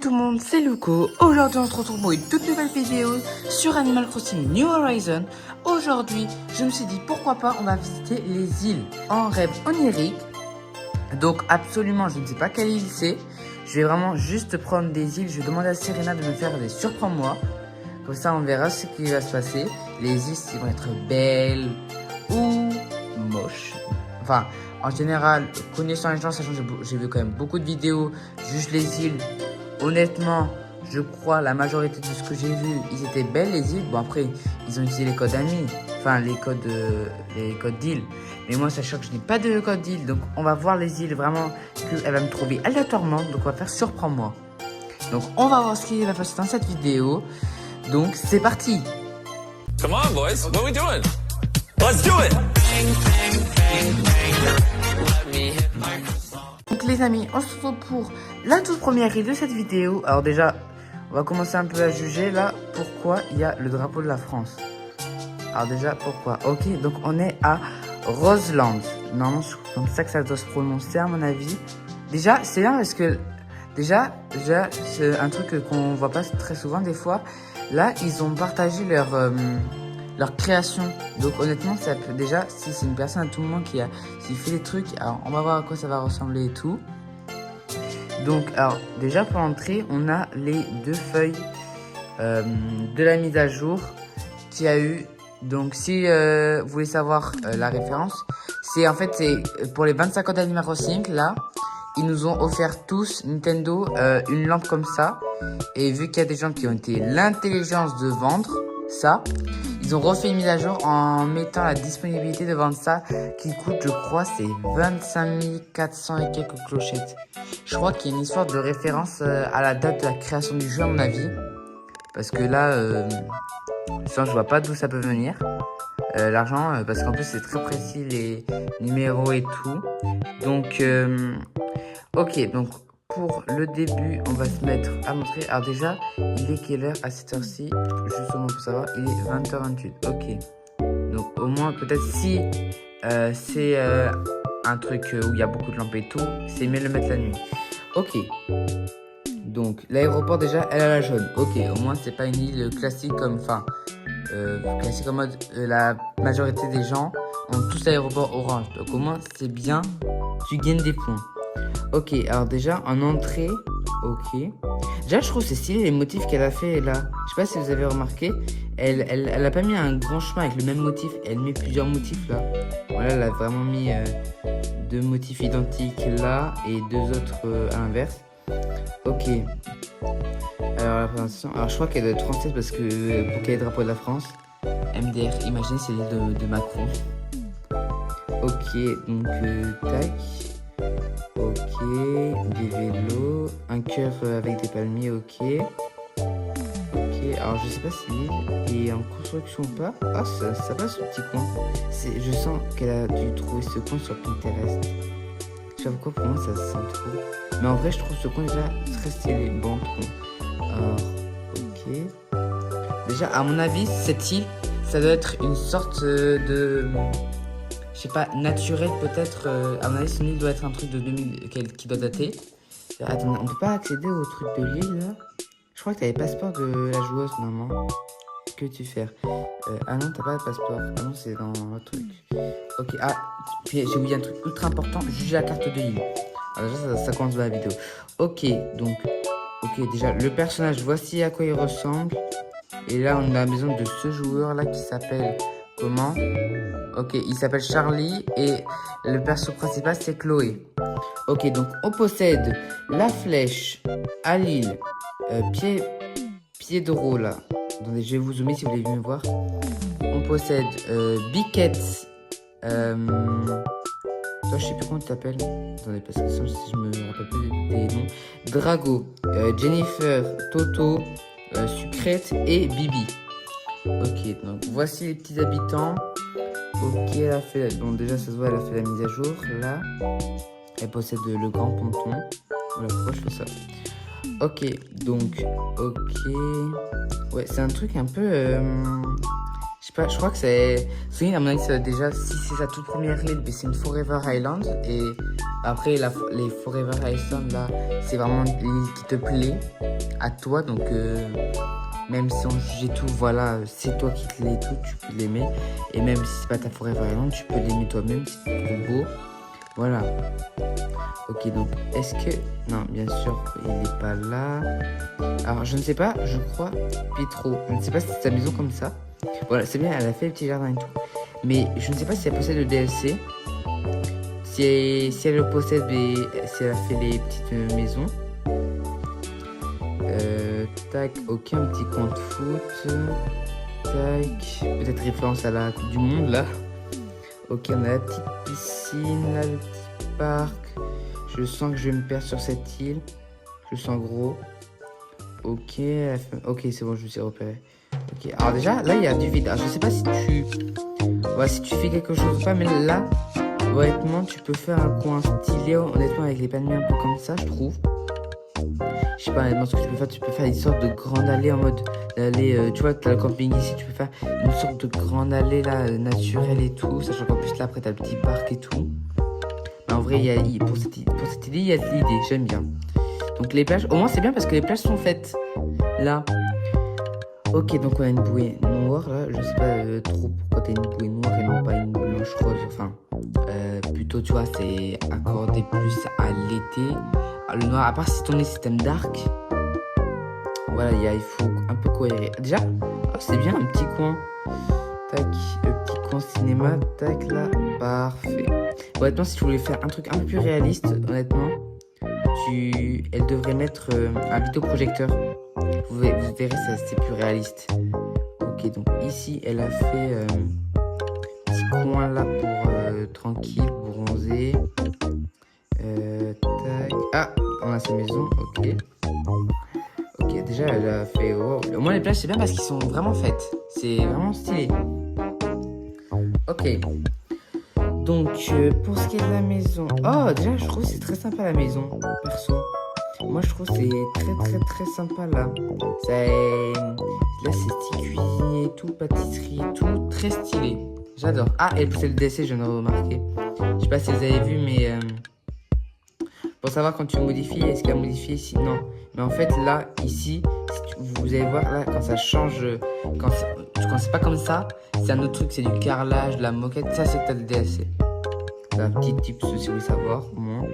tout le monde, c'est Luco. Aujourd'hui, on se retrouve pour une toute nouvelle vidéo sur Animal Crossing New Horizons. Aujourd'hui, je me suis dit pourquoi pas, on va visiter les îles en rêve onirique. Donc absolument, je ne sais pas quelle île c'est. Je vais vraiment juste prendre des îles. Je vais demander à Serena de me faire des surprends-moi. Comme ça, on verra ce qui va se passer. Les îles, ils vont être belles ou moches. Enfin, en général, connaissant les gens, sachant que j'ai vu quand même beaucoup de vidéos, juste les îles. Honnêtement, je crois la majorité de ce que j'ai vu, ils étaient belles les îles. Bon après, ils ont utilisé les codes amis, enfin les codes d'îles. Mais moi, sachant que je n'ai pas de code d'île, donc on va voir les îles vraiment qu'elle va me trouver aléatoirement. Donc on va faire surprends-moi. Donc on va voir ce qu'il va passer dans cette vidéo. Donc c'est parti. Come on, boys. What are we doing? Let's do it. Donc les amis, on se retrouve pour la toute première île de cette vidéo. Alors déjà, on va commencer un peu à juger là pourquoi il y a le drapeau de la France. Alors déjà, pourquoi? Ok, donc on est à Roseland. Normalement, c'est comme ça que ça doit se prononcer à mon avis. Déjà, c'est bien parce que déjà c'est un truc qu'on voit pas très souvent des fois. Là, ils ont partagé leur création. Donc honnêtement, ça peut déjà, si c'est une personne à tout moment qui fait des trucs, alors on va voir à quoi ça va ressembler et tout. Donc alors déjà pour l'entrée, on a les deux feuilles de la mise à jour qu'il y a eu. Donc si vous voulez savoir la référence, c'est en fait c'est pour les 25 ans d'Animal Crossing là. Ils nous ont offert tous, Nintendo, une lampe comme ça. Et vu qu'il y a des gens qui ont été l'intelligence de vendre ça, ils ont refait une mise à jour en mettant la disponibilité de vendre ça qui coûte, je crois, c'est 25 400 et quelques clochettes. Je crois qu'il y a une histoire de référence à la date de la création du jeu à mon avis. Parce que là, je vois pas d'où ça peut venir. L'argent, parce qu'en plus c'est très précis les numéros et tout. Donc, ok, donc pour le début, on va se mettre à montrer. Alors déjà, il est quelle heure à cette heure-ci? Justement pour savoir, il est 20h28. Ok. Donc au moins, peut-être si c'est un truc où il y a beaucoup de lampes et tout, c'est mieux de le mettre la nuit. Ok. Donc l'aéroport déjà, elle a la jaune. Ok, au moins c'est pas une île classique comme, classique en mode la majorité des gens ont tous l'aéroport orange. Donc au moins c'est bien, tu gagnes des points. Ok, alors déjà en entrée, ok. Déjà je trouve c'est stylé les motifs qu'elle a fait là. Je sais pas si vous avez remarqué, elle a pas mis un grand chemin avec le même motif. Elle met plusieurs motifs là. Voilà, elle a vraiment mis deux motifs identiques là et deux autres à l'inverse. Ok. Alors la présentation, alors je crois qu'elle doit être française parce que pour qu'il y ait le drapeau de la France. MDR, imaginez c'est l'île de Macron. Ok, donc tac. Ok, des vélos, un cœur avec des palmiers, ok. Ok, alors je sais pas si l'île est en construction ou pas. Ah, ça passe ce petit coin. Je sens qu'elle a dû trouver ce coin sur Pinterest. Je sais pas pourquoi, pour moi ça se sent trop. Mais en vrai, je trouve ce coin déjà très stylé. Bon, alors, ok. Déjà, à mon avis, cette île, ça doit être une sorte de... Je sais pas, naturel peut-être. À mon avis, cette île doit être un truc de 2000 qui doit dater. Attends, on peut pas accéder au truc de l'île là? Je crois que t'as les passeports de la joueuse normalement. Que tu fais? Ah non, t'as pas de passeport. Ah non, c'est dans le truc. Ok, ah, puis j'ai oublié un truc ultra important. Juger la carte de l'île. Alors déjà, ça commence la vidéo. Ok, donc, ok, déjà, le personnage, voici à quoi il ressemble. Et là, on a besoin de ce joueur là qui s'appelle comment? Ok, il s'appelle Charlie et le perso principal c'est Chloé. Ok, donc on possède la flèche à l'île, Piedro là. Attendez, je vais vous zoomer si vous voulez me voir. On possède Biquette. Toi, je sais plus comment tu t'appelles. Attendez, parce que si je me rappelle plus des noms. Drago, Jennifer, Toto, Sucrète et Bibi. Ok, donc voici les petits habitants. Ok, elle a fait... Bon, déjà, ça se voit, elle a fait la mise à jour, là. Elle possède le grand ponton. Voilà, pourquoi je fais ça? Ok, donc... Ok... Ouais, c'est un truc un peu... Je sais pas, je crois que c'est... C'est à mon avis, ça, déjà, si c'est sa toute première île, c'est une Forever Island. Et après, les Forever Island, là, c'est vraiment l'île qui te plaît. à toi. Donc, même si on jugeait tout, voilà, c'est toi qui te l'aimes tout, tu peux l'aimer. Et même si c'est pas ta forêt vraiment, tu peux l'aimer toi-même, si tu trouves beau. Voilà. Ok, donc, est-ce que... Non, bien sûr, il n'est pas là. Alors, je ne sais pas, je crois, Pietro. Je ne sais pas si c'est sa maison comme ça. Voilà, c'est bien, elle a fait le petit jardin et tout. Mais je ne sais pas si elle possède le DLC. Si elle le possède, mais si elle a fait les petites maisons. Tac, ok, un petit coin de foot. Tac, peut-être référence à la Coupe du Monde, là. Ok, on a la petite piscine, là, le petit parc. Je sens que je vais me perdre sur cette île. Je sens gros. Ok, ok, c'est bon, je me suis repéré. Ok, alors déjà, là, il y a du vide. Alors, je sais pas si tu... Ouais, si tu fais quelque chose ou pas, mais là, honnêtement, tu peux faire un coin stylé, honnêtement, avec les palmiers un peu comme ça, je trouve. Je sais pas, honnêtement, ce que tu peux faire une sorte de grande allée en mode allée, tu vois, t'as le camping ici, tu peux faire une sorte de grande allée, là, naturelle et tout, sachant qu'en plus, là, après, t'as le petit parc et tout. Mais en vrai, pour cette idée, il y a de l'idée, j'aime bien. Donc, les plages, au moins, c'est bien parce que les plages sont faites. Là. Ok, donc on a une bouée noire là, je sais pas trop pourquoi t'as une bouée noire et non pas une blanche rose, enfin, plutôt tu vois, c'est accordé plus à l'été. Le noir, à part si ton système dark, voilà, il faut un peu cohérer. Déjà, oh, c'est bien, un petit coin, tac, le petit coin cinéma, tac là, parfait. Honnêtement, si tu voulais faire un truc un peu plus réaliste, honnêtement, elle devrait mettre un vidéoprojecteur. Vous verrez, ça c'est plus réaliste. Ok, donc ici, elle a fait petit coin là pour tranquille, bronzer. Tac. Ah, on a sa maison, ok. Ok, déjà, elle a fait... Wow. Au moins, les plages, c'est bien parce qu'ils sont vraiment faites. C'est vraiment stylé. Ok. Donc, pour ce qui est de la maison... Oh, déjà, je trouve que c'est très sympa la maison, perso. Moi, je trouve que c'est très sympa, là. Là, c'est style cuisinier et tout, pâtisserie et tout. Très stylé. J'adore. Ah, et c'est le DC, je viens de remarquer. Je sais pas si vous avez vu, mais... pour savoir quand tu modifies, est-ce qu'il a modifié ici? Non. Mais en fait, là, ici, vous allez voir, là, quand ça change... Quand c'est pas comme ça, c'est un autre truc, c'est du carrelage, de la moquette. Ça, c'est que t'as le DLC. C'est un petit tip si vous voulez savoir, au moins.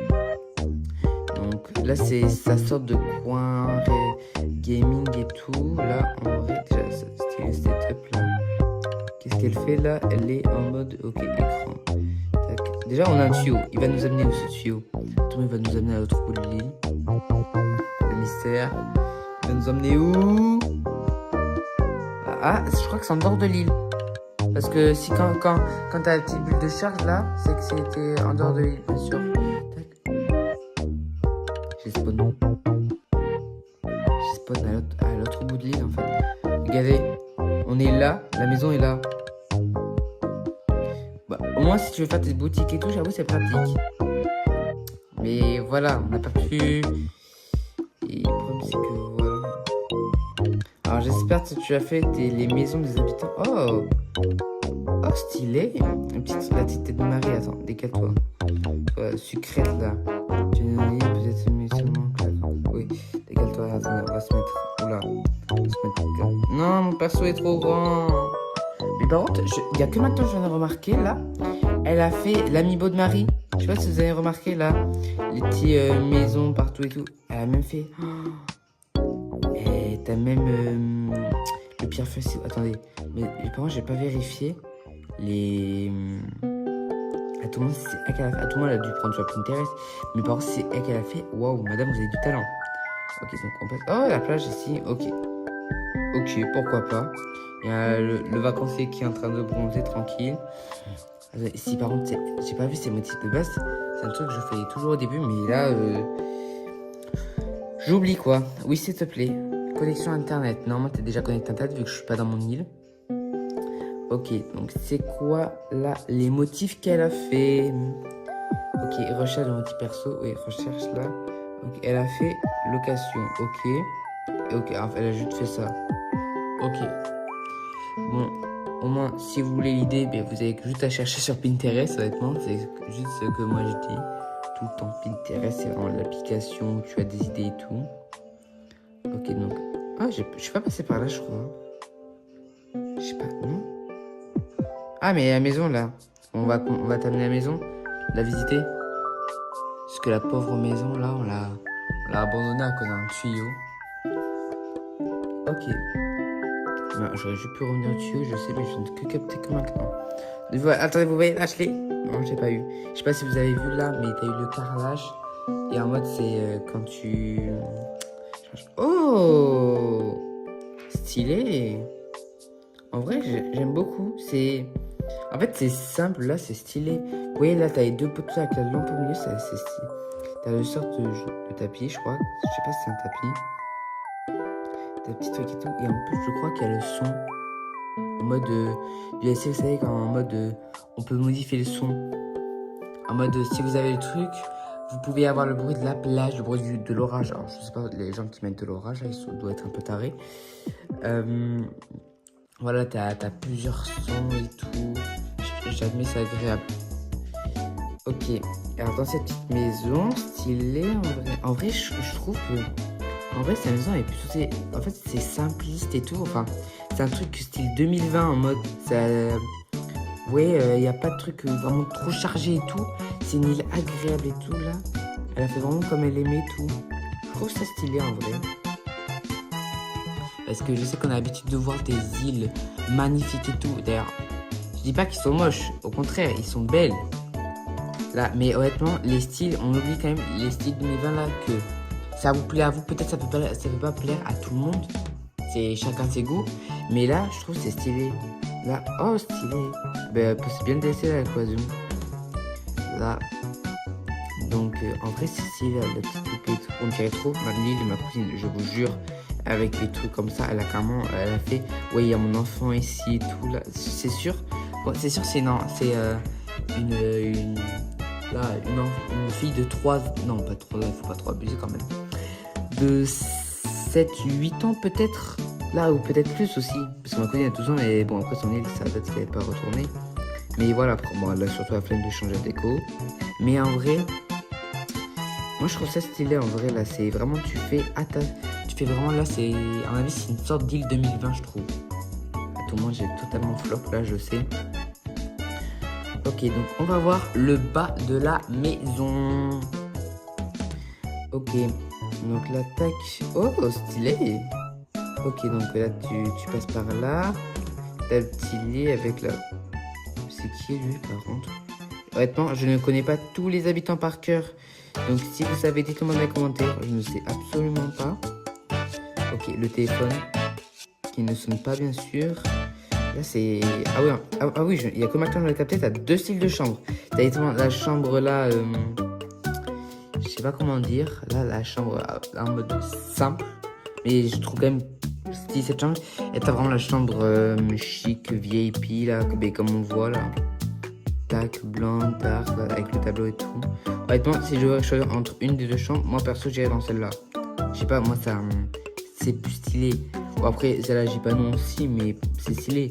Donc là, c'est sa sorte de coin gaming et tout. Là, en vrai, déjà, style setup là. Qu'est-ce qu'elle fait là? Elle est en mode, ok, écran. Tac. Déjà, on a un tuyau. Il va nous amener où ce tuyau? Attends, il va nous amener à l'autre bout de l'île. Le mystère. Il va nous emmener où? Ah, je crois que c'est en dehors de l'île. Parce que si quand t'as la petite bulle de charge là, c'est que c'était en dehors de l'île, bien sûr. J'ai spawn. J'ai spawn à l'autre bout de l'île en fait. Regardez, on est là, la maison est là. Bah, au moins si tu veux faire tes boutiques et tout, j'avoue c'est pratique. Mais voilà, on n'a pas pu. Et le problème c'est que voilà. Alors j'espère que tu as fait les maisons des habitants. Oh, oh stylé. La petite tête de Marie, attends, décale-toi. Sucrète là. Tu nous dis peut-être musulman. Oui, décale-toi, attends, on va se mettre. Oula, on va se mettre. Non, mon perso est trop grand. Mais par contre, il y a que maintenant que je viens de remarquer là. Elle a fait l'amiibo de Marie. Je sais pas si vous avez remarqué là. Les petites maisons partout et tout. Elle a même fait. Et t'as même le pierre feuille. Attendez, mais par contre, j'ai pas vérifié les. À tout le monde, c'est elle qui a fait. À tout le monde, elle a dû prendre sur Pinterest. Mais par contre, c'est elle qui a fait. Waouh, madame, vous avez du talent. Ok, donc on passe. Oh, la plage ici. Ok. Ok, pourquoi pas. Il y a le vacancier qui est en train de bronzer tranquille. Si par contre, j'ai pas vu ces motifs de base. C'est un truc que je fais toujours au début, mais là, j'oublie quoi. Oui, s'il te plaît. Connexion internet. Normalement, t'es déjà connecté internet vu que je suis pas dans mon île. Ok, donc c'est quoi là les motifs qu'elle a fait? Ok, recherche de motifs perso. Oui, recherche là. Ok, elle a fait location. Ok. Et ok, elle a juste fait ça. Ok. Bon, au moins, si vous voulez l'idée, vous avez juste à chercher sur Pinterest, honnêtement. C'est juste ce que moi je dis. Tout le temps, Pinterest, c'est vraiment l'application où tu as des idées et tout. Ok, donc... Ah, je suis pas passé par là, je crois. Je sais pas, non? Ah, mais la maison, là. On va t'amener à la maison, la visiter. Parce que la pauvre maison, là, on l'a abandonnée à cause d'un tuyau. Ok. Non, j'aurais juste pu revenir au tuyau, je sais, mais je ne que capter que maintenant. Attendez, vous voyez Ashley? Non, j'ai pas eu. Je sais pas si vous avez vu là, mais t'as eu le carrelage. Et en mode, c'est quand tu... Oh! Stylé! En vrai, j'aime beaucoup. En fait, c'est simple, là, c'est stylé. Vous voyez, là, t'as les deux poteaux avec la lampe au milieu, c'est stylé. T'as une sorte de tapis, je crois. Je sais pas si c'est un tapis. T'as un petit truc et tout. Et en plus, je crois qu'il y a le son. En mode du SC, vous savez, en mode on peut modifier le son. En mode si vous avez le truc, vous pouvez avoir le bruit de la plage, le bruit de l'orage. Alors je sais pas, les gens qui mettent de l'orage, là, ils doivent être un peu tarés. Voilà, t'as plusieurs sons et tout. J'admets, c'est agréable. Ok, alors dans cette petite maison, stylée, en vrai je trouve que... En vrai, cette maison est plutôt... En fait, c'est simpliste et tout. Enfin, c'est un truc style 2020 en mode... Ouais, il n'y a pas de truc vraiment trop chargé et tout. C'est une île agréable et tout, là. Elle a fait vraiment comme elle aimait tout. Je trouve ça stylé, en vrai. Parce que je sais qu'on a l'habitude de voir des îles magnifiques et tout. D'ailleurs, je dis pas qu'ils sont moches. Au contraire, ils sont belles. Là, mais honnêtement, les styles... On oublie quand même les styles 2020, là, que... Ça vous plaît à vous, peut-être ça peut pas plaire à tout le monde. C'est chacun ses goûts. Mais là, je trouve c'est stylé. Là, oh stylé. Ben, c'est bien de laisser la cloison. Là. Donc, en vrai, c'est stylé, la petite poupée. On dirait trop Madeline, ma cousine, je vous jure. Avec les trucs comme ça, elle a carrément, elle a fait, ouais, il y a mon enfant ici et tout, là. C'est sûr. Bon, c'est sûr, c'est une fille de 3... Non, pas 3 ans, il faut pas trop abuser quand même. De 7, 8 ans peut-être. Là, ou peut-être plus aussi. Parce que ma cousine a 12 ans et bon, après son île, ça date qu'elle n'est pas retournée. Mais voilà, bon, elle a surtout la flemme de changer la déco. Mais en vrai, moi je trouve ça stylé en vrai. Là, c'est vraiment, tu fais vraiment, là, c'est, à mon avis, c'est une sorte d'île 2020, je trouve. À tout le monde, j'ai totalement flop, là, je sais. Ok, donc on va voir le bas de la maison. Ok, donc là, tac. Oh, stylé. Ok, donc là, tu passes par là. T'as le petit lit avec la... C'est qui lui, par contre? Honnêtement, je ne connais pas tous les habitants par cœur. Donc si vous savez, dites-le moi dans les commentaires. Je ne sais absolument pas. Ok, le téléphone qui ne sonne pas, bien sûr. Là, c'est... Ah oui, ah oui, il y a que maintenant que je l'ai capté. T'as deux styles de chambre. T'as directement la chambre là... Je sais pas comment dire. Là, la chambre en mode simple. Mais je trouve quand même stylé cette chambre. Et t'as vraiment la chambre chic, VIP, là, comme on voit là. Tac, blanc, dark, là, avec le tableau et tout. Honnêtement, si je devais choisir entre une des deux chambres, moi perso, j'irais dans celle-là. Je sais pas, moi, ça... C'est plus stylé. Bon, après, celle-là, j'ai pas non aussi, mais c'est stylé.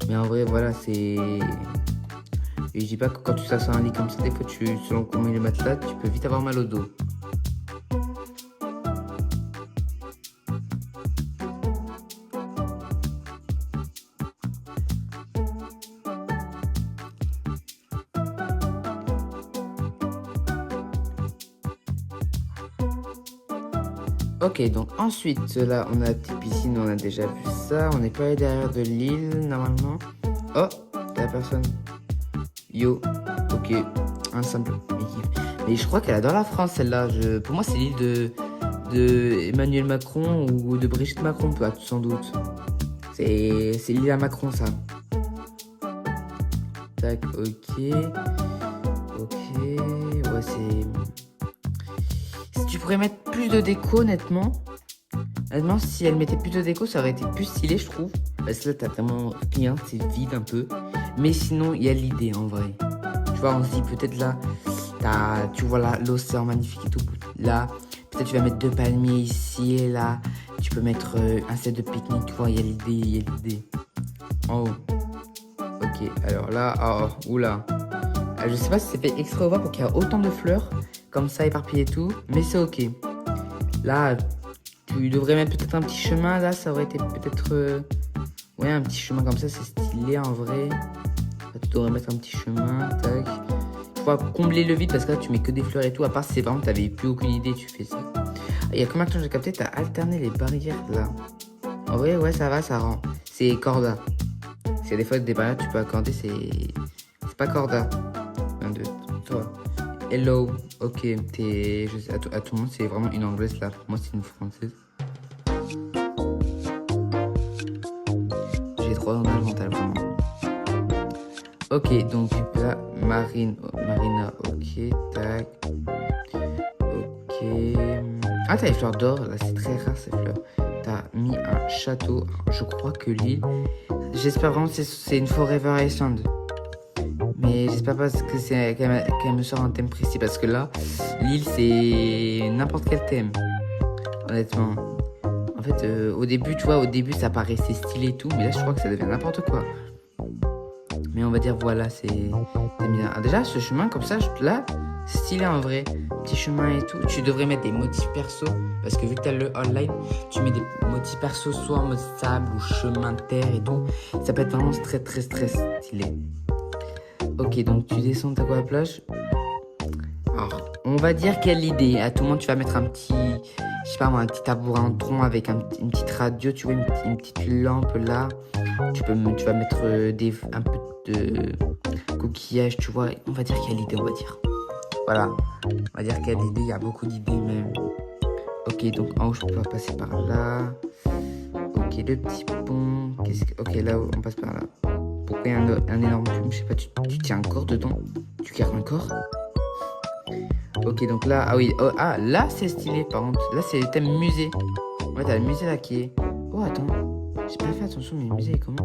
Mais en vrai, voilà, c'est... Et je dis pas que quand tu t'assois un lit comme ça, des fois, selon comment il est le matelas, tu peux vite avoir mal au dos. Ok, donc ensuite, là, on a la petite piscine, on a déjà vu ça. On n'est pas allé derrière de l'île, normalement. Oh, la personne. Yo, ok, un simple kiff. Mais je crois qu'elle adore la France, celle-là. Pour moi, c'est l'île de Emmanuel Macron ou de Brigitte Macron, peut-être, sans doute. C'est l'île à Macron, ça. Tac, ok. Ok, ouais, c'est... Si tu pourrais mettre plus de déco, honnêtement. Honnêtement, si elle mettait plus de déco, ça aurait été plus stylé, je trouve. Parce que là, t'as vraiment rien, c'est vide un peu. Mais sinon, il y a l'idée, en vrai. Tu vois, on se dit peut-être là, tu vois là, l'océan magnifique et tout. Là, peut-être tu vas mettre 2 palmiers ici et là. Tu peux mettre un set de pique-nique, tu vois, il y a l'idée, En haut. Ok, alors là, oh, oula. Je sais pas si c'est fait exprès ou pas pour qu'il y ait autant de fleurs. Comme ça, éparpillé et tout. Mais c'est ok. Là, Tu devrais mettre peut-être un petit chemin là, ça aurait été peut-être... Ouais, un petit chemin comme ça, c'est stylé en vrai. Là, tu devrais mettre un petit chemin, tac. Il faut combler le vide parce que là, tu mets que des fleurs et tout. À part si c'est vraiment, t'avais plus aucune idée, tu fais ça. Il y a combien de temps j'ai capté, t'as alterné les barrières là. En vrai, ouais, ça va, ça rend. C'est corda. C'est des fois des barrières, tu peux accorder, c'est pas corda. Un, deux, toi. Hello, ok, t'es. À tout le monde, c'est vraiment une anglaise là. Pour moi, c'est une française. J'ai trop dans le mental, vraiment. Ok, donc là, Marina, ok, tac. Ok. Ah, t'as les fleurs d'or, là, c'est très rare ces fleurs. T'as mis un château, je crois que l'île. J'espère vraiment que c'est une Forever Island. Mais j'espère pas que c'est qu'elle me sort un thème précis parce que là, l'île c'est n'importe quel thème. Honnêtement. En fait, au début, tu vois, au début ça paraissait stylé et tout, mais là je crois que ça devient n'importe quoi. Mais on va dire voilà, c'est bien. Ah, déjà, ce chemin comme ça, là, c'est stylé en vrai. Petit chemin et tout. Tu devrais mettre des motifs perso parce que vu que t'as le online, tu mets des motifs perso soit en mode sable ou chemin de terre et tout. Ça peut être vraiment très stylé. Ok, donc tu descends, t'as quoi à la plage? Alors, on va dire quelle idée. À tout moment, tu vas mettre un petit, je sais pas moi, un petit tabouret en tronc avec une petite radio, tu vois, une petite lampe là. Tu vas mettre un peu de coquillage, tu vois. On va dire quelle idée, on va dire. Voilà, on va dire quelle idée, il y a beaucoup d'idées même. Ok, donc en haut, je peux pas passer par là. Ok, le petit pont. Ok, là, on passe par là. Pourquoi il y a un énorme plume? Je sais pas, tu tiens un corps dedans? Tu gardes un corps? Ok, donc là, ah oui, oh, ah, là c'est stylé par contre. Là c'est le thème musée. Ouais, t'as le musée là qui est. Oh, attends, j'ai pas fait attention, mais le musée est comment?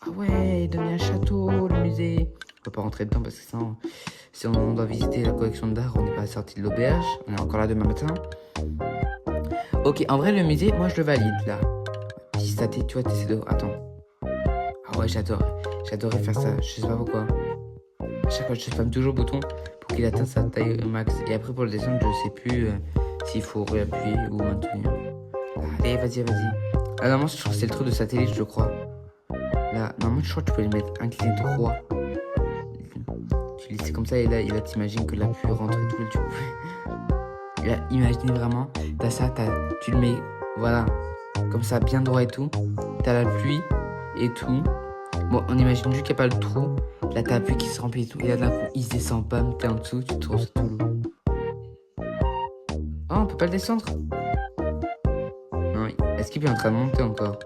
Ah ouais, il donne un château, le musée. On peut pas rentrer dedans parce que sinon, si on doit visiter la collection d'art, on n'est pas sorti de l'auberge. On est encore là demain matin. Ok, en vrai, le musée, moi je le valide là. Si ça tu vois, t'essaies de. Attends. Ah ouais, j'adorais faire ça, je sais pas pourquoi. À chaque fois, je spam toujours le bouton pour qu'il atteigne sa taille max. Et après, pour le descendre, je sais plus s'il faut réappuyer ou maintenir. Allez, vas-y. Ah, normalement, je crois que c'est le truc de satellite, je crois. Là, normalement, je crois que tu peux le mettre incliné droit. Tu laisses comme ça et là t'imagines que la pluie rentre et tout. Et tu peux... Là, imaginez vraiment, t'as ça, tu le mets, voilà, comme ça, bien droit et tout. T'as la pluie et tout. Bon, on imagine juste qu'il n'y a pas le trou. Là, t'as la pluie qui se remplit et tout. Et là, d'un coup, il se descend, bam, t'es en dessous, tu te trouves tout l'eau. Oh, on peut pas le descendre? Non, est-ce qu'il est en train de monter encore?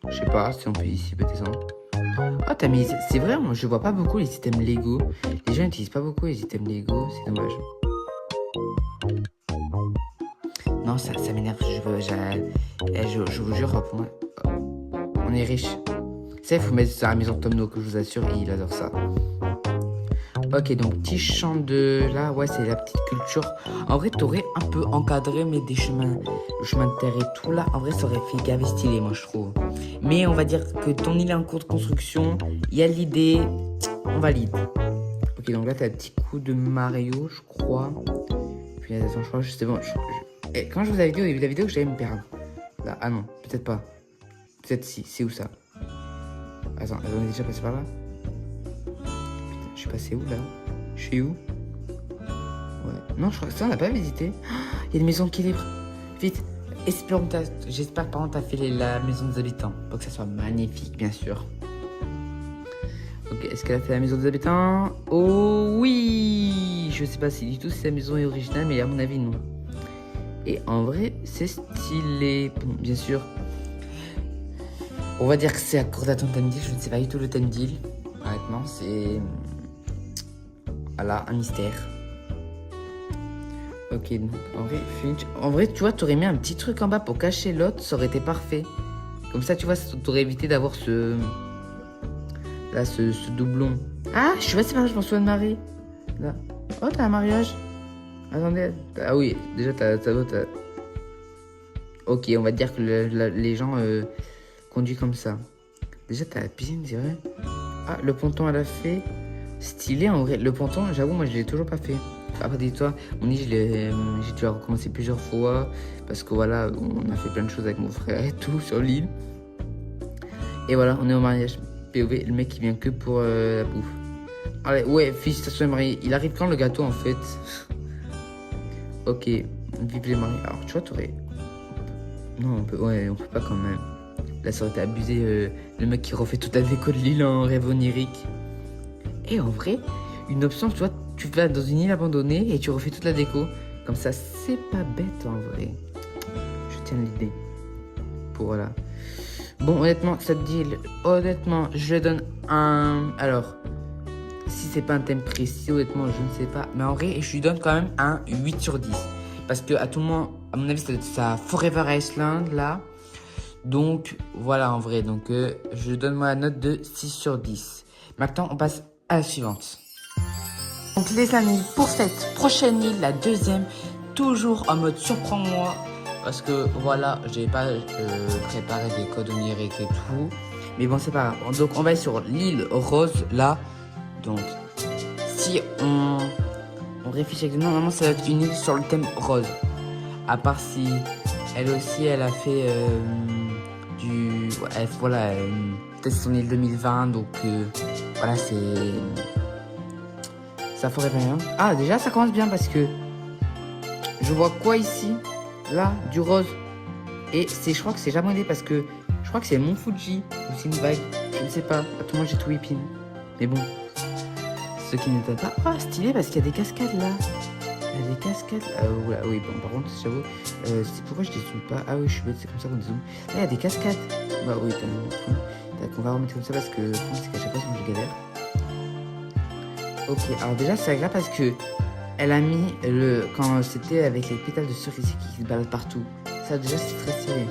Je sais pas si on peut ici, peut descendre. Oh, t'as mis. C'est vrai, moi, je vois pas beaucoup les items Lego. Les gens n'utilisent pas beaucoup les items Lego, c'est dommage. Non, ça m'énerve. Je vous jure, pour moi, on est riche. Ça, il faut mettre ça à la maison de Tom No, que je vous assure, et il adore ça. Ok, donc petit champ de... Là, ouais, c'est la petite culture. En vrai, t'aurais un peu encadré, mais des chemins... Le chemin de terre et tout, là, en vrai, ça aurait fait gavé stylé, moi, je trouve. Mais on va dire que ton île est en cours de construction. Il y a l'idée. On valide. Ok, donc là, t'as un petit coup de Mario, je crois. Puis, attends, je crois que c'est bon. Et quand je vous avais dit au début de la vidéo que j'allais me perdre. Là, ah non, peut-être pas. Peut-être si, c'est où ça? Attends, on est déjà passé par là? Putain, je suis passé où là? Je suis où? Ouais. Non, je crois que ça, on n'a pas visité. Il y a une maison qui est libre. Vite, j'espère par contre t'as fait la maison des habitants. Pour que ça soit magnifique, bien sûr. Ok, est-ce qu'elle a fait la maison des habitants? Oh oui! Je sais pas si du tout si la maison est originale, mais à mon avis, non. Et en vrai, c'est stylé. Bon, bien sûr. On va dire que c'est accordé à ton thème deal. Je ne sais pas du tout le thème deal. Honnêtement, c'est... Voilà, un mystère. Ok, donc en vrai, tu vois, t'aurais mis un petit truc en bas pour cacher l'autre. Ça aurait été parfait. Comme ça, tu vois, t'aurais évité d'avoir ce... Là, ce doublon. Ah, je suis passé par là, je m'en souviens de Marie. Là. Oh, t'as un mariage. Attendez. Ah oui, déjà, t'as... Ok, on va dire que les gens... conduit comme ça. Déjà, t'as la piscine, c'est vrai. Ah, le ponton, elle a fait. Stylé, en vrai. Le ponton, j'avoue, moi, je l'ai toujours pas fait. Après, dis-toi, mon lit, j'ai dû la recommencer plusieurs fois. Parce que voilà, on a fait plein de choses avec mon frère et tout sur l'île. Et voilà, on est au mariage. POV, le mec il vient que pour la bouffe. Allez, ouais, félicitations marié. Il arrive quand le gâteau en fait? Ok, vive les mariés. Alors, tu vois, t'aurais. Non, on peut pas quand même. Là, ça aurait été abusé. Le mec qui refait toute la déco de l'île en rêve onirique. Et en vrai, une option, tu vois, tu vas dans une île abandonnée et tu refais toute la déco. Comme ça, c'est pas bête en vrai. Je tiens l'idée. Pour voilà. Bon, honnêtement, cette île, honnêtement, je donne un. Alors, si c'est pas un thème précis, honnêtement, je ne sais pas. Mais en vrai, je lui donne quand même un 8 sur 10. Parce que à tout moment, à mon avis, ça Forever Iceland là. Donc, voilà en vrai. Donc, je donne moi la note de 6 sur 10. Maintenant, on passe à la suivante. Donc, les amis, pour cette prochaine île, la deuxième, toujours en mode surprends-moi. Parce que voilà, j'ai pas préparé des codes oniriques et tout. Mais bon, c'est pas grave. Donc, on va aller sur l'île Rose là. Donc, si on réfléchit exactement, normalement, ça va être une île sur le thème rose. À part si elle aussi, elle a fait du. Voilà, peut-être son île 2020. Donc, voilà, c'est. Ça ferait rien. Ah, déjà, ça commence bien parce que je vois quoi ici? Là, du rose. Et je crois que c'est japonais parce que je crois que c'est le Mont Fuji ou c'est une vague. Je ne sais pas. À tout moment, j'ai tout épine. Mais bon. Ce qui n'était pas. Ah, stylé parce qu'il y a des cascades là. Il y a des cascades. Voilà, oui, bon, par contre, j'avoue. C'est pourquoi je dézoome pas. Ah oui, je suis bête, c'est comme ça qu'on dézoome. Là, il y a des cascades. Bah oui, on va remettre comme ça parce que c'est qu'à chaque fois, sinon je galère. Ok, alors déjà, c'est agréable parce que elle a mis quand c'était avec les pétales de cerisier qui se baladent partout. Ça, déjà, c'est très stylé.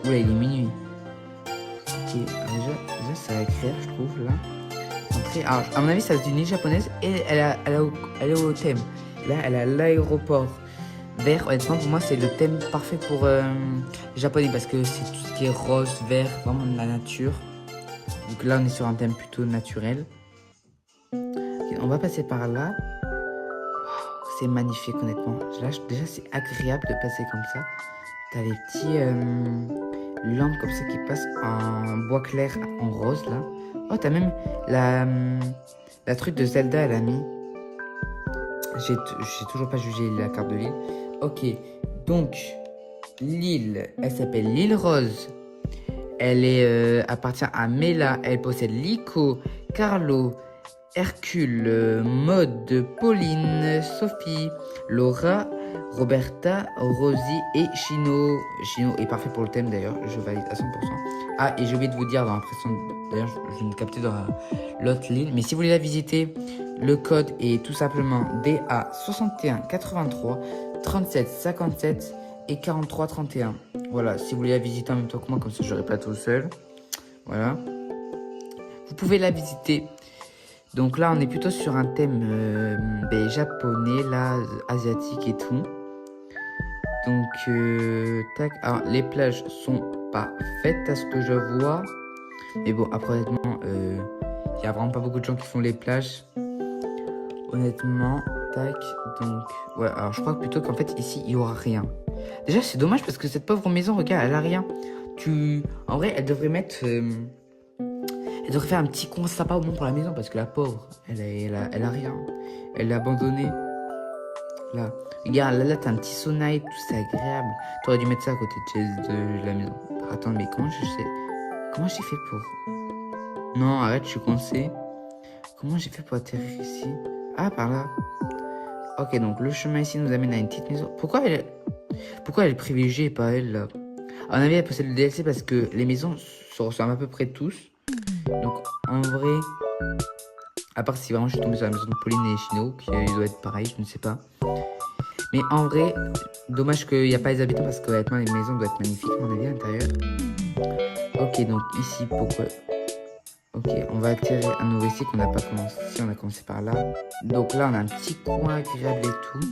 Oula, il est minuit. Ok, alors déjà c'est agréable, je trouve, là. Alors, à mon avis, ça c'est une île japonaise et elle est au thème. Là, elle a l'aéroport vert. Honnêtement, pour moi, c'est le thème parfait pour japonais parce que c'est tout ce qui est rose, vert, vraiment de la nature. Donc là, on est sur un thème plutôt naturel. Okay, on va passer par là. Wow, c'est magnifique, honnêtement. Là, déjà, c'est agréable de passer comme ça. T'as les petits lampes comme ça qui passent en bois clair, en rose, là. Oh, t'as même la truc de Zelda, elle a mis. J'ai toujours pas jugé la carte de l'île. Ok, donc, l'île, elle s'appelle l'île Rose. Elle appartient à Mela. Elle possède Lico, Carlo, Hercule, Maud, Pauline, Sophie, Laura, Roberta, Rosie et Chino. Chino est parfait pour le thème d'ailleurs, je valide à 100%. Ah, et j'ai oublié de vous dire dans l'impression, d'ailleurs je viens de capter dans l'autre ligne, mais si vous voulez la visiter, le code est tout simplement DA 61 83 37 57 et 43 31. Voilà, si vous voulez la visiter en même temps que moi, comme ça j'aurai pas tout seul. Voilà. Vous pouvez la visiter. Donc là, on est plutôt sur un thème japonais, là, asiatique et tout. Donc, tac. Alors, les plages sont parfaites à ce que je vois. Mais bon, après, honnêtement, il n'y a vraiment pas beaucoup de gens qui font les plages. Honnêtement, tac. Donc, ouais, alors je crois plutôt qu'en fait, ici, il n'y aura rien. Déjà, c'est dommage parce que cette pauvre maison, regarde, elle a rien. En vrai, elle devrait mettre... Elle devrait faire un petit coin sympa au moins pour la maison parce que la pauvre, elle a rien. Elle l'a abandonné. Là, regarde, là t'as un petit sauna et tout, c'est agréable. T'aurais dû mettre ça à côté de la maison. Attends, mais comment j'ai fait pour... Non, arrête, je suis coincé. Comment j'ai fait pour atterrir ici? Ah, par là. Ok, donc le chemin ici nous amène à une petite maison. Pourquoi elle est privilégiée et pas elle, là? À mon avis, elle possède le DLC parce que les maisons se ressemblent à peu près tous. Donc, en vrai, à part si vraiment je suis tombé sur la maison de Pauline et Chino, qui doit être pareil, je ne sais pas. Mais en vrai, dommage qu'il n'y a pas les habitants parce que honnêtement, les maisons doivent être magnifiques, à mon avis, à l'intérieur. Ok, donc ici, pourquoi? Ok, on va atterrir à nouveau ici qu'on n'a pas commencé. Si, on a commencé par là. Donc là, on a un petit coin agréable et tout.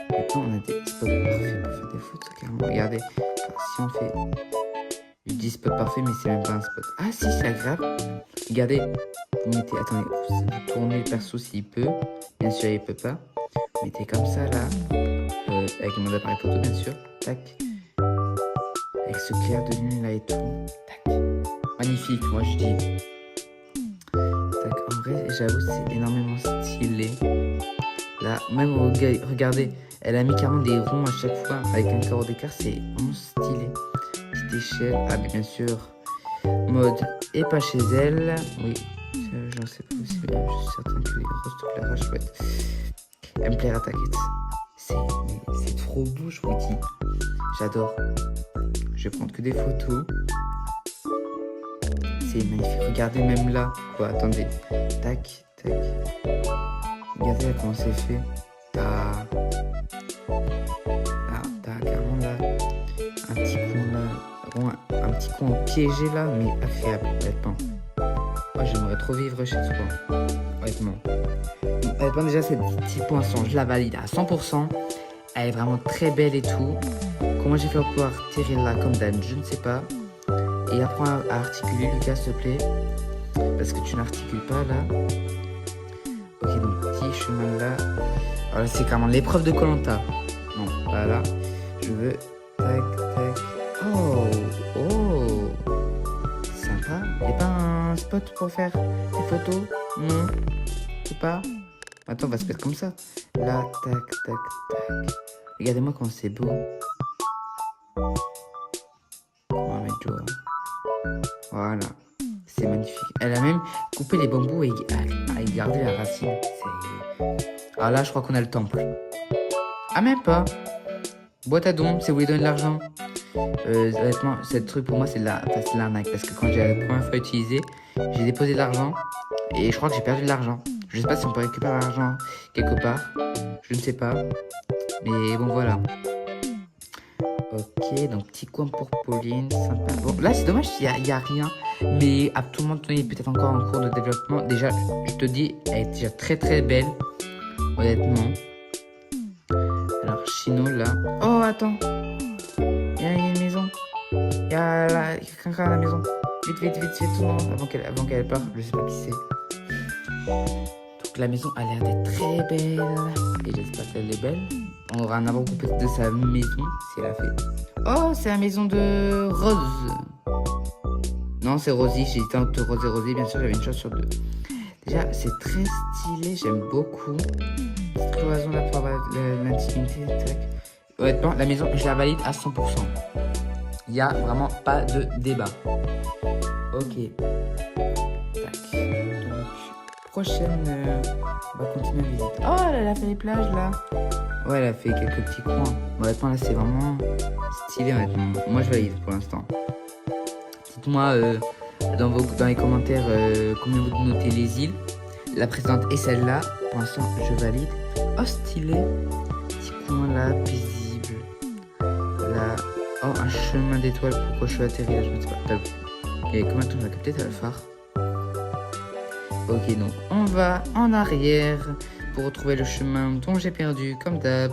Maintenant, on a des spots parfaits pour faire des photos, carrément. Regardez, si on fait... Je dis spot parfait, mais c'est même pas un spot. Ah si, c'est agréable. Regardez, vous mettez... Attendez, vous tournez le perso s'il peut. Bien sûr, il peut pas. mettez comme ça là, avec mon appareil photo bien sûr, tac, avec ce clair de lune là et tout, tac, magnifique, moi je dis, tac, en vrai j'avoue c'est énormément stylé, là, même regardez, elle a mis carrément des ronds à chaque fois, avec un carreau d'écart, c'est vraiment stylé, petite échelle, ah mais bien sûr, mode et pas chez elle, oui, j'en sais pas aussi, je suis certain que les grosses trucs là, chouette. Elle me plaira, t'inquiète. C'est trop beau, je vous dis. J'adore. Je vais prendre que des photos. C'est magnifique. Regardez même là. Quoi, attendez. Tac, tac. Regardez là comment c'est fait. T'as carrément là un petit coin là. Un petit coin piégé là, mais agréable, honnêtement. Oh, j'aimerais trop vivre chez toi. Honnêtement. Honnêtement, déjà, cette petite poinçon, je la valide à 100%. Elle est vraiment très belle et tout. Comment j'ai fait pour pouvoir tirer là comme d'hab, je ne sais pas. Et apprends à articuler, Lucas, s'il te plaît. Parce que tu n'articules pas là. Ok, donc petit chemin là. Alors là, c'est carrément l'épreuve de Koh-Lanta. Non, pas là. Je veux. Tac, tac. Oh, oh. Sympa. Y'a pas un spot pour faire des photos? Non. C'est pas. Attends, on va se mettre comme ça. Là, tac, tac, tac. Regardez-moi comment c'est beau. On va mettre du haut. Voilà. C'est magnifique. Elle a même coupé les bambous et gardé la racine. Ah là, je crois qu'on a le temple. Ah, même pas. Boîte à dons, si vous voulez donner de l'argent. Honnêtement, ce truc pour moi, c'est l'arnaque. Parce que quand j'ai la première fois utilisé, j'ai déposé de l'argent. Et je crois que j'ai perdu de l'argent. Je sais pas si on peut récupérer l'argent quelque part. Je ne sais pas. Mais bon, voilà. Ok, donc petit coin pour Pauline. Sympa. Bon, là, c'est dommage, il n'y a rien. Mais à tout le monde, il est peut-être encore en cours de développement. Déjà, je te dis, elle est déjà très très belle. Honnêtement. Alors, Chino, là. Oh, attends. Il y a une maison. Il y a quelqu'un à la maison. Vite, vite, vite, vite, tout le monde. Avant qu'elle parte. Je sais pas qui c'est. Donc la maison a l'air d'être très belle. Et j'espère qu'elle est belle. On aura un avant-goût peut-être de sa maison si elle a fait. Oh, c'est la maison de Rose. Non, c'est Rosie. J'ai dit entre Rose et Rosie. Bien sûr, j'avais une chance sur deux. Déjà, c'est très stylé. J'aime beaucoup. Cette cloison là pour avoir l'intimité. Honnêtement, la maison, je la valide à 100%. Il n'y a vraiment pas de débat. Ok. Tac. Donc, prochaine, on va continuer la visite. Oh, elle a fait les plages là. Ouais, elle a fait quelques petits coins. Honnêtement, là, c'est vraiment stylé. Honnêtement. Moi, je valide pour l'instant. Dites-moi dans les commentaires combien vous notez les îles. La précédente et celle-là. Pour l'instant, je valide. Oh, stylé. Petit coin là, paisible. Là. Oh, un chemin d'étoiles. Pourquoi je suis atterri là? Je ne sais pas. Et comment on va capter? T'as le phare. Ok, donc on va en arrière pour retrouver le chemin dont j'ai perdu, comme d'hab.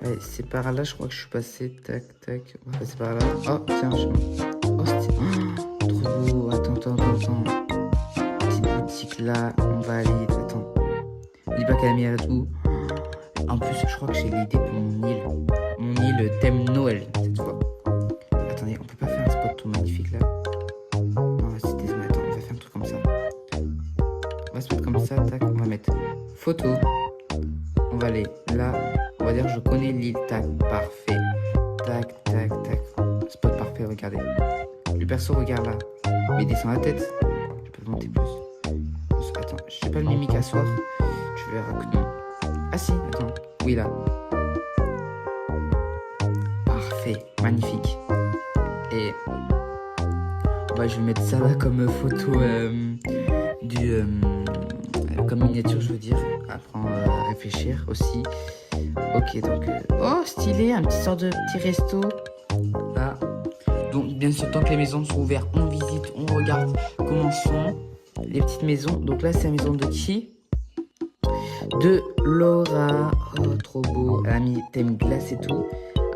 Allez, c'est par là, je crois que je suis passé. Tac, tac. On va passer par là. Oh, tiens, un chemin. Oh, c'est trop beau. Attends. Petite boutique là. On va aller. Attends. Dis pas qu'elle a mis à tout. En plus, je crois que j'ai l'idée pour mon île. Mon île thème Noël cette fois. Attendez, on peut pas faire un spot tout magnifique là? Non, c'est désolé. Attends, on va faire un truc comme ça. On va se mettre comme ça, tac, on va mettre photo. On va aller là, on va dire je connais l'île, tac, parfait. Tac, tac, tac. Spot parfait, regardez. Le perso regarde là. Mais descend la tête. Je peux monter plus. Attends, je sais pas le mimique à soir. Tu verras que non. Ah si, attends. Oui là. Parfait, magnifique. Et bah, je vais mettre ça là comme photo comme miniature, je veux dire. Apprends à réfléchir aussi. Ok, donc oh stylé, un petit sort de petit resto là. Donc bien sûr, tant que les maisons sont ouvertes, on visite, on regarde comment sont les petites maisons. Donc là, c'est la maison de qui? De Laura. Oh, trop beau. Elle a mis thème glace et tout.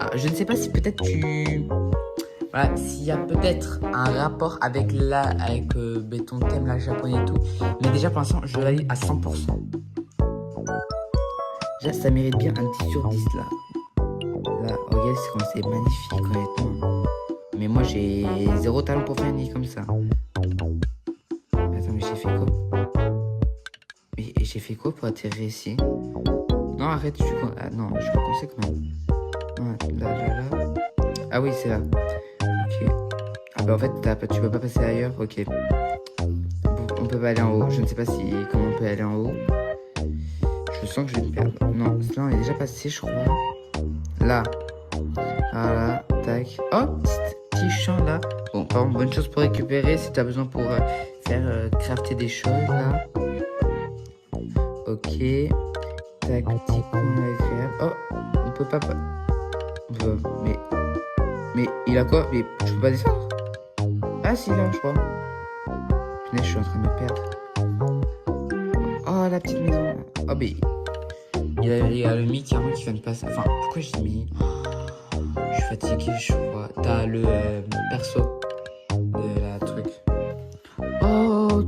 Alors, je ne sais pas si peut-être voilà, s'il y a peut-être un rapport avec ton thème là japonais et tout. Mais déjà pour l'instant, je valide à 100%. Déjà, ça mérite bien un 10 sur 10 là. Là, regarde, c'est comme c'est magnifique, honnêtement. Mais moi, j'ai 0 talent pour faire une île comme ça. Attends, mais j'ai fait quoi? Mais j'ai fait quoi pour atterrir ici? Non, arrête, ah, non, je suis pas commencer quand même. Non, là. Ah oui, c'est là. Ok. Ah bah en fait, tu peux pas passer ailleurs. Ok. On peut pas aller en haut. Je ne sais pas comment on peut aller en haut. Je sens que je vais me perdre. Non, là on est déjà passé, je crois. Là. Voilà, tac. Oh, petit champ là. Bon, par contre, bonne chose pour récupérer si t'as besoin pour faire crafter des choses là. Ok. Tac, petit coin agréable. Oh, on peut pas. Mais il a quoi? Mais je peux pas descendre? Ah si, là, je crois. Punaise, je suis en train de me perdre. Oh, la petite maison. Oh, mais il y a le Mi qui vient de passer. Enfin, pourquoi j'ai mis? Je suis fatigué, je crois. T'as le perso de la truc. Oh,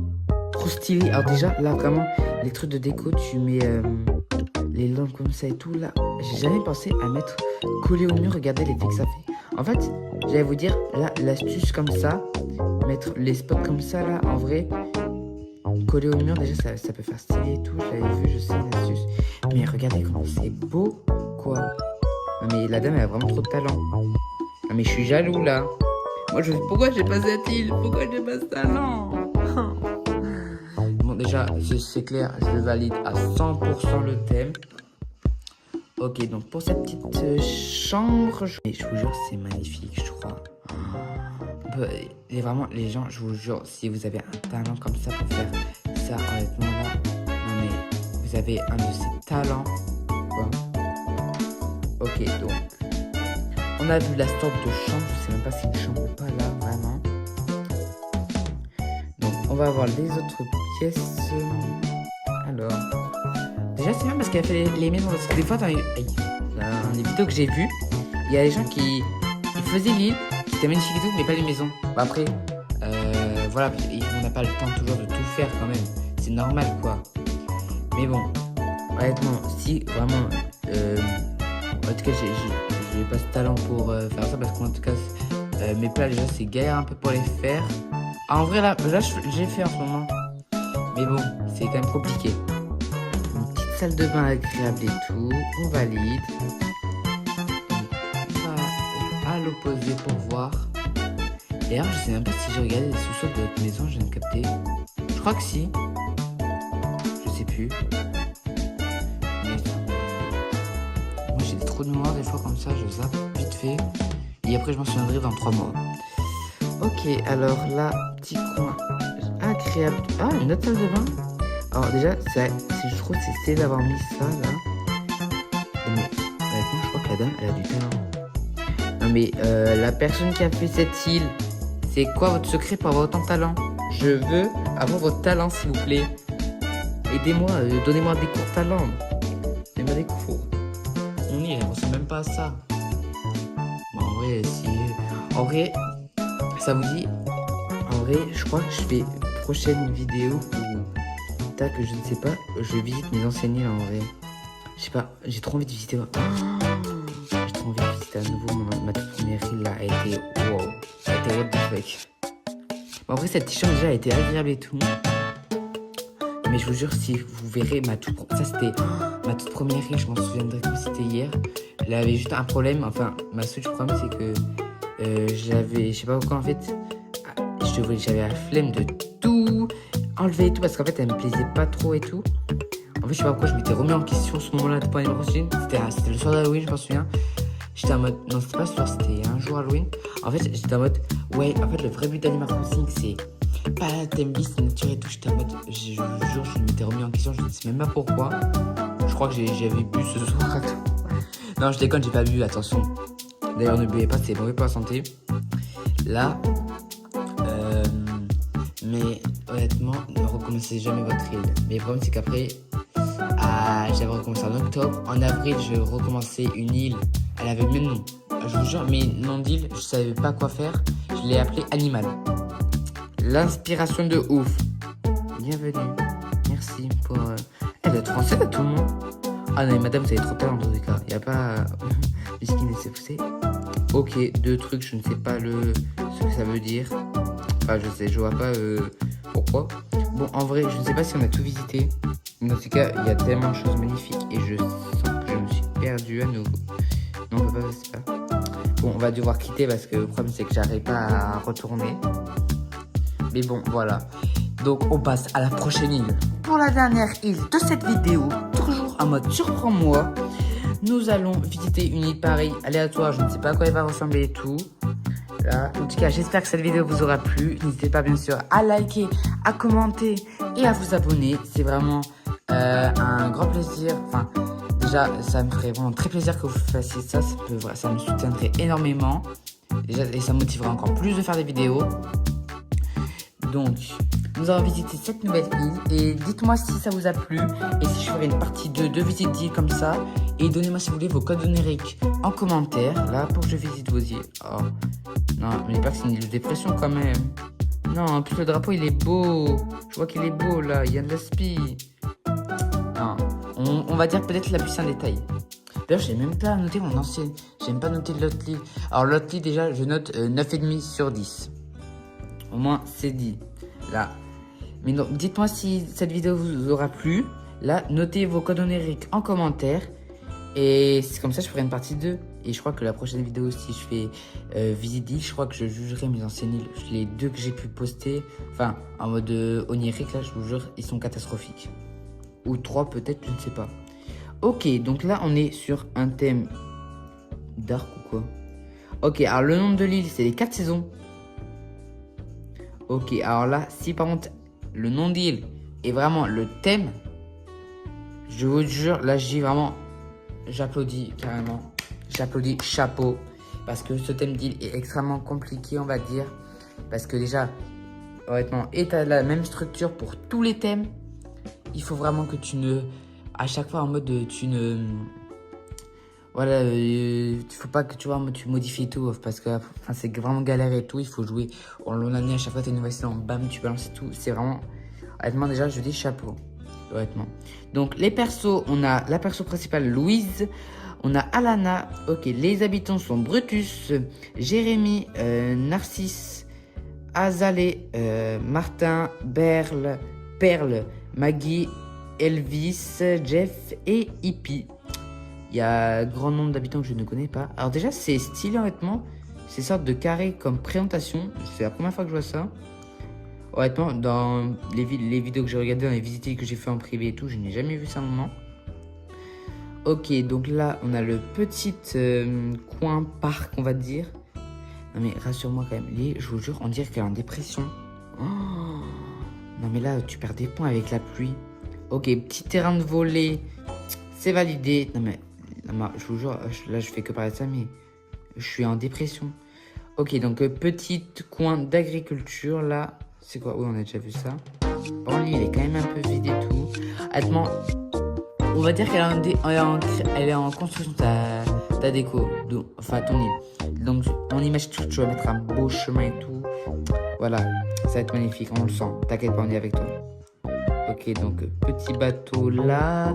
trop stylé. Alors déjà, là, vraiment, les trucs de déco, tu mets les lampes comme ça et tout. Là, j'ai jamais pensé à mettre collé au mur. Regardez l'effet que ça fait. En fait, j'allais vous dire, là, l'astuce comme ça, mettre les spots comme ça, là, en vrai, coller au mur, déjà, ça peut faire stylé et tout. Je l'avais vu, je sais, l'astuce. Mais regardez comment c'est beau, quoi. Non, mais la dame, elle a vraiment trop de talent. Non, mais je suis jaloux, là. Moi, pourquoi j'ai pas cette île? Pourquoi j'ai pas ce talent? Bon, déjà, c'est clair, je valide à 100% le thème. Ok, donc pour cette petite chambre, je vous jure, c'est magnifique, je crois. Et vraiment, les gens, je vous jure, si vous avez un talent comme ça pour faire ça, honnêtement, là, non mais, vous avez un de ces talents, quoi. Ok, donc, on a vu la sorte de chambre, je sais même pas si c'est une chambre ou pas, là, vraiment. Donc, on va voir les autres pièces. Alors... Déjà, c'est bien parce qu'elle fait les maisons. Parce que des fois, dans les vidéos que j'ai vues, il y a des gens qui faisaient l'île, qui étaient magnifiques et tout, mais pas les maisons. Bah après, voilà, on n'a pas le temps toujours de tout faire quand même. C'est normal, quoi. Mais bon, honnêtement, si vraiment, en tout cas, j'ai pas ce talent pour faire ça parce qu'en tout cas, mes plats, déjà, c'est galère un peu pour les faire. Ah, en vrai, là j'ai fait en ce moment. Mais bon, c'est quand même compliqué. Salle de bain agréable et tout, on valide. On va à l'opposé pour voir. D'ailleurs, je sais même pas si j'ai regardé les sous-sols de votre maison, je viens de capter. Je crois que si. Je sais plus. Mais moi j'ai des trous de mémoire des fois comme ça, je zappe vite fait. Et après je m'en souviendrai dans 3 mois. Ok, alors là, petit coin agréable. Ah, une autre salle de bain. Alors déjà, je trouve que c'est stylé d'avoir mis ça là. Mais honnêtement, je crois que la dame, elle a du talent. Non mais la personne qui a fait cette île, c'est quoi votre secret pour avoir autant de talent? Je veux avoir votre talent, s'il vous plaît. Aidez-moi, donnez-moi des cours talent. Donnez-moi des cours. Mon île, elle ressemble même pas à ça. Bon, en vrai, si... En vrai, ça vous dit... En vrai, je crois que je fais une prochaine vidéo où... que je ne sais pas, je visite mes anciennes îles en vrai. Je sais pas, j'ai trop envie de visiter. J'ai trop envie de visiter à nouveau ma toute première île là. Elle était wow. Elle était what the fuck. Bon, après, cette chambre déjà a été agréable et tout. Mais je vous jure, si vous verrez ça c'était ma toute première île, je m'en souviendrai comme c'était hier. Elle avait juste un problème, enfin, ma seule problème c'est que je sais pas pourquoi en fait, j'avais la flemme de tout enlever et tout parce qu'en fait elle me plaisait pas trop et tout. En fait je sais pas pourquoi je m'étais remis en question ce moment là de pas l'année prochaine. C'était le soir d'Halloween, je m'en souviens. J'étais en mode, non c'était pas ce soir, c'était un jour Halloween. En fait j'étais en mode, ouais en fait le vrai but d'Animal Crossing c'est pas la thème vie, c'est nature et tout. J'étais en mode, je vous jure je m'étais remis en question, je ne sais même pas pourquoi. Je crois que j'avais bu ce soir. Non je déconne, j'ai pas bu, attention. D'ailleurs ne buvez pas, c'est mauvais pour la santé. Là, mais honnêtement, ne recommencez jamais votre île. Mais le problème c'est qu'après, j'avais recommencé en octobre. En avril, je recommençais une île. Elle avait le même nom. Je vous jure, mais nom d'île, je savais pas quoi faire. Je l'ai appelée Animal. L'inspiration de ouf. Bienvenue. Merci pour... Elle est française à tout le monde. Ah non, mais madame, vous avez trop de talent dans tous les cas. Il n'y a pas... Miskin laissez pousser. Ok, 2 trucs, je ne sais pas ce que ça veut dire. Enfin, je vois pas pourquoi. Bon, en vrai, je ne sais pas si on a tout visité. Mais dans tous les cas, il y a tellement de choses magnifiques. Et je sens que je me suis perdu à nouveau. Non, on peut pas passer là. Bon, on va devoir quitter parce que le problème, c'est que j'arrive pas à retourner. Mais bon, voilà. Donc, on passe à la prochaine île. Pour la dernière île de cette vidéo, toujours en mode surprends-moi, nous allons visiter une île pareille, aléatoire. Je ne sais pas à quoi elle va ressembler et tout. Là. En tout cas, j'espère que cette vidéo vous aura plu. N'hésitez pas, bien sûr, à liker, à commenter et à vous abonner. C'est vraiment un grand plaisir. Enfin, déjà, ça me ferait vraiment très plaisir que vous fassiez ça. Ça me soutiendrait énormément. Déjà, et ça me motiverait encore plus de faire des vidéos. Donc, nous avons visité cette nouvelle île et dites-moi si ça vous a plu et si je ferai une partie 2 de visite d'île comme ça. Et donnez-moi si vous voulez vos codes numériques en commentaire là pour que je visite vos îles. Oh, non, mais pas que c'est une île de dépression quand même. Non, en plus le drapeau il est beau. Je vois qu'il est beau là, il y a de l'aspi. Non, on va dire peut-être la plus en détail. D'ailleurs, j'ai même pas noté mon ancienne. J'ai même pas noté l'autre île. Alors l'autre île déjà, je note 9,5 sur 10. Au moins, c'est dit. Là. Mais donc, dites-moi si cette vidéo vous aura plu. Là, notez vos codes numériques en commentaire. Et c'est comme ça, je ferai une partie 2. Et je crois que la prochaine vidéo, si je fais visite d'île, je crois que je jugerai mes anciennes îles. Les 2 que j'ai pu poster, enfin, en mode onirique, là, je vous jure, ils sont catastrophiques. Ou 3 peut-être, je ne sais pas. Ok, donc là, on est sur un thème dark ou quoi? Ok, alors le nom de l'île, c'est les 4 saisons. Ok, alors là, si par contre, le nom d'île est vraiment le thème, je vous jure, là, je dis vraiment, j'applaudis carrément. J'applaudis, chapeau. Parce que ce thème d'île est extrêmement compliqué, on va dire. Parce que déjà, honnêtement, et t'as la même structure pour tous les thèmes. Il faut vraiment que tu ne... À chaque fois, en mode, tu ne... Voilà, il faut pas que tu vois, tu modifies tout parce que c'est vraiment galère et tout. Il faut jouer en long année, à chaque fois, tu as une nouvelle saison, bam, tu balances tout. C'est vraiment, honnêtement, déjà, je dis chapeau, honnêtement. Donc, les persos, on a la perso principale, Louise. On a Alana. Ok, les habitants sont Brutus, Jérémy, Narcisse, Azalée, Martin, Perle, Maggie, Elvis, Jeff et Hippie. Il y a un grand nombre d'habitants que je ne connais pas. Alors déjà, c'est stylé honnêtement. C'est sorte de carré comme présentation. C'est la première fois que je vois ça. Honnêtement, dans les vidéos que j'ai regardées, dans les visites que j'ai fait en privé et tout, je n'ai jamais vu ça un moment. Ok, donc là, on a le petit coin parc, on va dire. Non mais rassure-moi quand même. Je vous jure, on dirait qu'elle est en dépression. Oh, non mais là, tu perds des points avec la pluie. Ok, petit terrain de volley. C'est validé. Non mais... je vous jure, là je fais que parler de ça, mais je suis en dépression. Ok, donc petit coin d'agriculture, là, c'est quoi? Oui, on a déjà vu ça. Bon, l'île est quand même un peu vide et tout. Honnêtement, on va dire qu'elle est en construction, ta déco, enfin ton île. Donc on imagine que tu vas mettre un beau chemin et tout. Voilà, ça va être magnifique, on le sent. T'inquiète pas, on est avec toi. Ok, donc petit bateau là.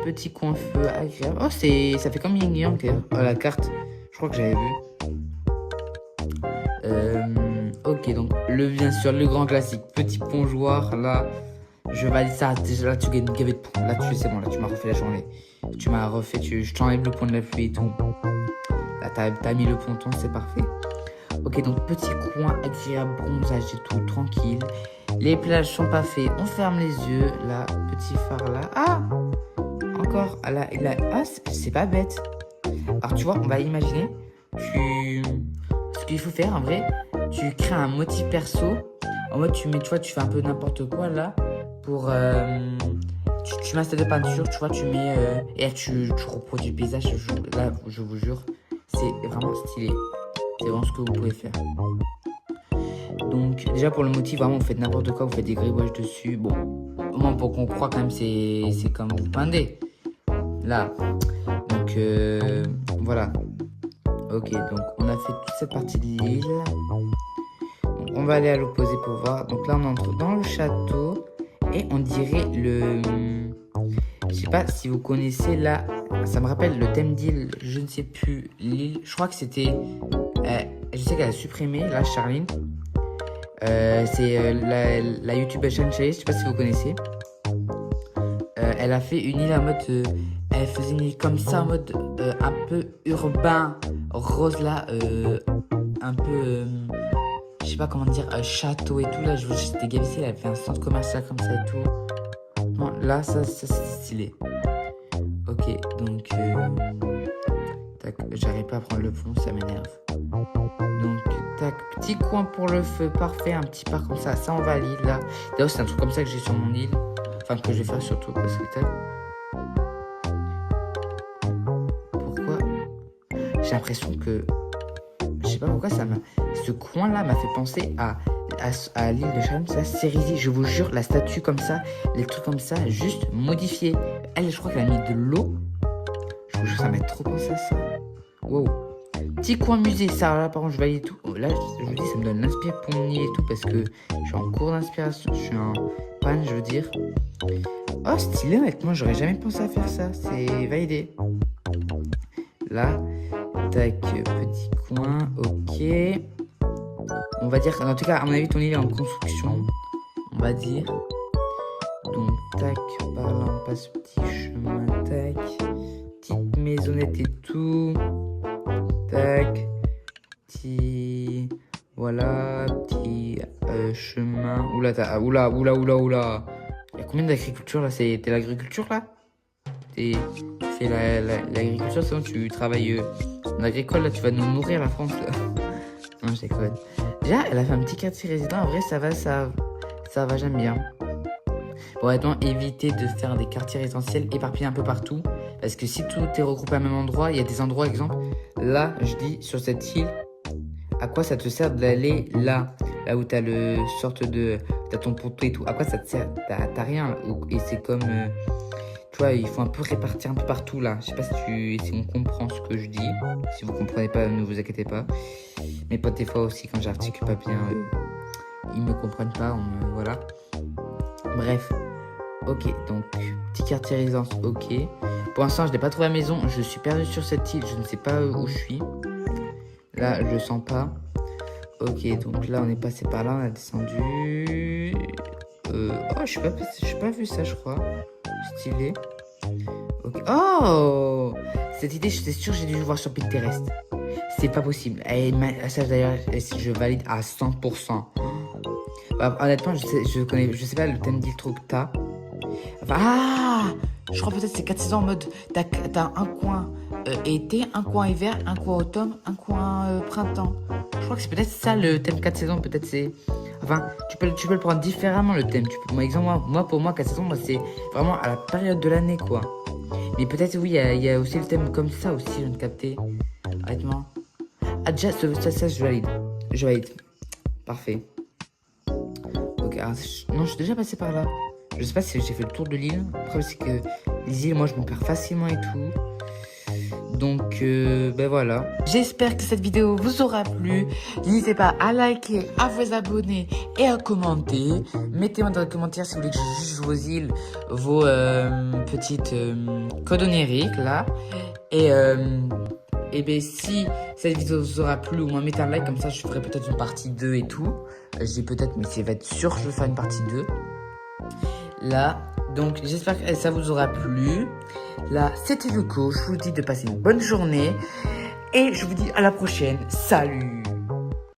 Petit coin feu agréable. Oh, ça fait comme Yin Yang. Oh, la carte. Je crois que j'avais vu. Ok, donc bien sûr, le grand classique. Petit plongeoir. Là, je valide ça. Déjà, là, tu gagnes une gavée de points. Là, c'est bon. Là, tu m'as refait la journée. Tu m'as refait. Je t'enlève le point de la pluie et tout. Là, t'as mis le ponton. C'est parfait. Ok, donc petit coin agréable, bronzage et tout. Tranquille. Les plages sont pas faites. On ferme les yeux. Là, petit phare là. Ah! Encore, ah, c'est pas bête. Alors tu vois, on va imaginer, ce qu'il faut faire en vrai, tu crées un motif perso. En mode tu fais un peu n'importe quoi là pour tu mets un stade de peinture, tu vois, tu mets et tu reproduis le paysage. Là, je vous jure, c'est vraiment stylé. C'est vraiment ce que vous pouvez faire. Donc déjà pour le motif, vraiment vous faites n'importe quoi, vous faites des gribouages dessus. Bon, au moins pour qu'on croit quand même c'est comme vous peindez. Là, donc voilà. Ok, donc on a fait toute cette partie de l'île. On va aller à l'opposé pour voir. Donc là on entre dans le château et on dirait Je sais pas si vous connaissez là, ça me rappelle le thème d'île, je ne sais plus, l'île, je crois que c'était, je sais qu'elle a supprimé, là, Charline. C'est la YouTuber Chanchaise, je sais pas si vous connaissez. Elle a fait une île en mode, elle faisait une île comme ça en mode un peu urbain, rose là, un peu, je sais pas comment dire, château et tout là. Je vous j'étais gavissé, elle avait fait un centre commercial comme ça et tout. Bon, là ça c'est stylé. Ok, donc tac, j'arrive pas à prendre le fond, ça m'énerve. Donc tac, petit coin pour le feu, parfait, un petit parc comme ça on va à l'île là. D'ailleurs c'est un truc comme ça que j'ai sur mon île. Enfin, que je vais faire surtout parce que tac. Pourquoi? J'ai l'impression que. Je sais pas pourquoi ce coin-là m'a fait penser à l'île de Charme, ça, Cérisy. Je vous jure, la statue comme ça, les trucs comme ça, juste modifiés. Elle, je crois qu'elle a mis de l'eau. Je vous jure, ça m'a trop pensé à ça. Wow. Petit coin musée, ça là, par contre, je valide tout. Là, je vous dis, ça me donne l'inspiration pour mon île et tout parce que je suis en cours d'inspiration, je suis en panne, je veux dire. Oh, stylé, honnêtement, j'aurais jamais pensé à faire ça. C'est validé. Là, tac, petit coin, ok. On va dire, en tout cas, à mon avis, ton île est en construction. On va dire. Donc, tac, par là, on passe petit chemin, tac. Petite maisonnette et tout. Tac. Petit. Voilà, petit chemin. Oula, oula. Il y a combien d'agriculture là? T'es l'agriculture là? C'est l'agriculture, c'est bon, tu travailles en agricole là, tu vas nous nourrir la France là. Non, je déconne. Déjà, elle a fait un petit quartier résident, en vrai ça va, j'aime bien. Bon, honnêtement, évitez de faire des quartiers résidentiels éparpillés un peu partout. Parce que si tout est regroupé à un même endroit, il y a des endroits, exemple, là, je dis, sur cette île, à quoi ça te sert d'aller là où t'as le sorte de... T'as ton poteau et tout. À quoi ça te sert? T'as rien. Et c'est comme... tu vois, il faut un peu répartir un peu partout là. Je sais pas si on comprend ce que je dis. Si vous comprenez pas, ne vous inquiétez pas. Mes potes, des fois aussi, quand j'articule pas bien, ils me comprennent pas. Voilà. Bref. Ok, donc, petit quartier résidence, ok. Pour l'instant, je n'ai pas trouvé la maison. Je suis perdu sur cette île. Je ne sais pas où je suis. Là, je le sens pas. Ok, donc là, on est passé par là. On a descendu. Oh, je suis pas vu ça, je crois. Stylé. Ok. Oh, cette idée, je suis sûr, j'ai dû voir sur Pinterest. C'est pas possible. Ça, d'ailleurs, je valide à 100%. Bah, honnêtement, je sais pas le thème d'île trop que t'as. Enfin, je crois peut-être c'est 4 saisons en mode t'as un coin été, un coin hiver, un coin automne, un coin printemps. Je crois que c'est peut-être ça le thème 4 saisons, peut-être c'est... Enfin, tu peux le prendre différemment le thème. Par exemple, pour moi 4 saisons, c'est vraiment à la période de l'année quoi. Mais peut-être oui, il y a aussi le thème comme ça aussi, je viens de capter. Honnêtement. Ah déjà, ça je valide. Je valide. Parfait. Ok, alors, non, je suis déjà passé par là. Je sais pas si j'ai fait le tour de l'île. Après, c'est que les îles, moi, je me perds facilement et tout. Donc, ben voilà. J'espère que cette vidéo vous aura plu. N'hésitez pas à liker, à vous abonner et à commenter. Mettez-moi dans les commentaires si vous voulez que je juge vos îles, vos petites codes oniriques, là. Et ben si cette vidéo vous aura plu, au moins mettez un like, comme ça je ferai peut-être une partie 2 et tout. Je dis peut-être, mais ça va être sûr que je vais faire une partie 2. Là, donc j'espère que ça vous aura plu. Là, c'était Loco, je vous dis de passer une bonne journée. Et je vous dis à la prochaine. Salut!